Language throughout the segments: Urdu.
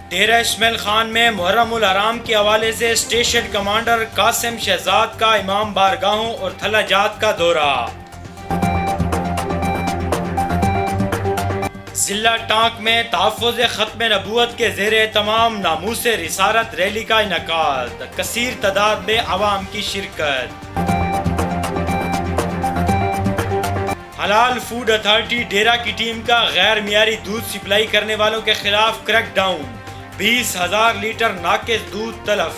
ڈیرہ اسماعیل خان میں محرم الحرام کے حوالے سے اسٹیشن کمانڈر قاسم شہزاد کا امام بارگاہوں اور تھلہ جات کا دورہ۔ ضلع ٹانک میں تحفظ ختم نبوت کے زیر اہتمام ناموس رسالت ریلی کا انعقاد، کثیر تعداد میں عوام کی شرکت۔ حلال فوڈ اتھارٹی ڈیرہ کی ٹیم کا غیر معیاری دودھ سپلائی کرنے والوں کے خلاف کریک ڈاؤن، 20,000 لیٹر ناقص دودھ تلف۔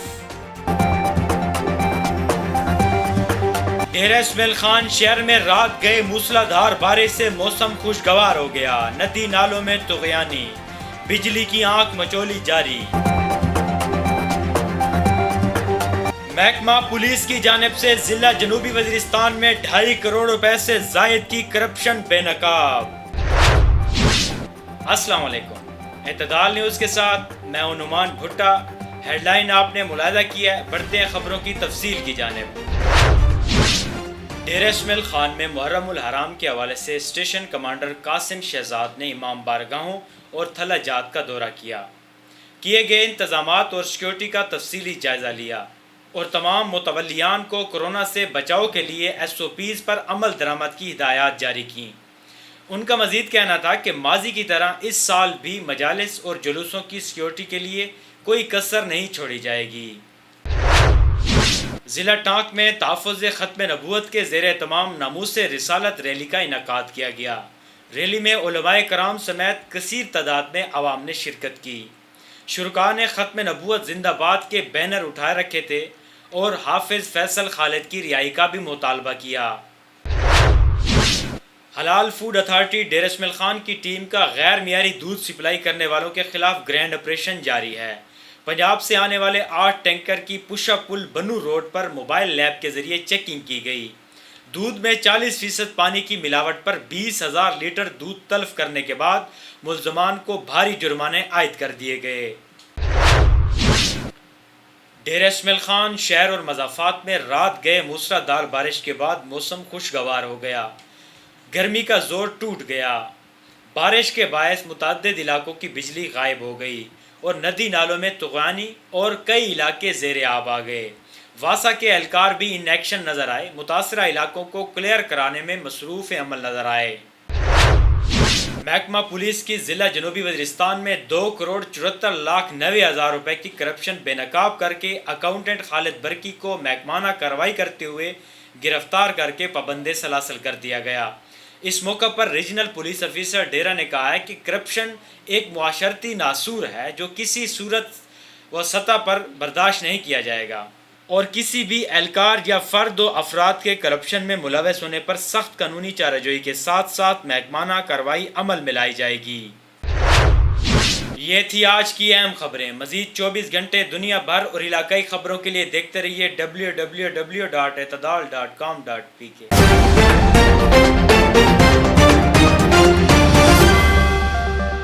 ڈیرہ اسماعیل خان شہر میں رات گئے موسلا دھار بارش سے موسم خوشگوار ہو گیا، ندی نالوں میں طغیانی، بجلی کی آنکھ مچولی جاری۔ محکمہ پولیس کی جانب سے ضلع جنوبی وزیرستان میں 2.5 کروڑ روپے سے زائد کی کرپشن بے نقاب۔ السلام علیکم، اعتدال نیوز کے ساتھ میں ہوں نعمان بھٹا۔ ہیڈ لائن آپ نے ملاحظہ کیا ہے، بڑھتے ہیں خبروں کی تفصیل کی جانب۔ ڈیرہ اسماعیل خان میں محرم الحرام کے حوالے سے اسٹیشن کمانڈر قاسم شہزاد نے امام بارگاہوں اور تھلہ جات کا دورہ کیا، کیے گئے انتظامات اور سیکیورٹی کا تفصیلی جائزہ لیا اور تمام متولیان کو کورونا سے بچاؤ کے لیے SOPs پر عمل درآمد کی ہدایات جاری کیں۔ ان کا مزید کہنا تھا کہ ماضی کی طرح اس سال بھی مجالس اور جلوسوں کی سیکیورٹی کے لیے کوئی کسر نہیں چھوڑی جائے گی۔ ضلع ٹانک میں تحفظ ختم نبوت کے زیر اہتمام ناموس رسالت ریلی کا انعقاد کیا گیا۔ ریلی میں علماء کرام سمیت کثیر تعداد میں عوام نے شرکت کی۔ شرکاء نے ختم نبوت زندہ باد کے بینر اٹھائے رکھے تھے اور حافظ فیصل خالد کی رہائی کا بھی مطالبہ کیا۔ حلال فوڈ اتھارٹی ڈیرہ اسماعیل خان کی ٹیم کا غیر معیاری دودھ سپلائی کرنے والوں کے خلاف گرینڈ آپریشن جاری ہے۔ پنجاب سے آنے والے 8 ٹینکر کی پشا پل بنو روڈ پر موبائل لیب کے ذریعے چیکنگ کی گئی۔ دودھ میں 40% پانی کی ملاوٹ پر 20,000 لیٹر دودھ تلف کرنے کے بعد ملزمان کو بھاری جرمانے عائد کر دیے گئے۔ ڈیرہ اسماعیل خان شہر اور مضافات میں رات گئے موسلا دھار بارش کے بعد موسم خوشگوار ہو گیا، گرمی کا زور ٹوٹ گیا۔ بارش کے باعث متعدد علاقوں کی بجلی غائب ہو گئی اور ندی نالوں میں طغیانی اور کئی علاقے زیر آب آ گئے۔ واسا کے اہلکار بھی ان ایکشن نظر آئے، متاثرہ علاقوں کو کلیئر کرانے میں مصروف عمل نظر آئے۔ محکمہ پولیس کی ضلع جنوبی وزیرستان میں 2,74,90,000 روپے کی کرپشن بے نقاب کر کے اکاؤنٹنٹ خالد برکی کو محکمانہ کارروائی کرتے ہوئے گرفتار کر کے پابند سلاسل کر دیا گیا۔ اس موقع پر ریجنل پولیس افیسر ڈیرہ نے کہا ہے کہ کرپشن ایک معاشرتی ناسور ہے جو کسی صورت و سطح پر برداشت نہیں کیا جائے گا، اور کسی بھی اہلکار یا فرد و افراد کے کرپشن میں ملوث ہونے پر سخت قانونی چارہ جوئی کے ساتھ ساتھ محکمانہ کارروائی عمل میں لائی جائے گی۔ یہ تھی آج کی اہم خبریں۔ مزید 24 گھنٹے دنیا بھر اور علاقائی خبروں کے لیے دیکھتے رہیے www.اعتدال.com.pk۔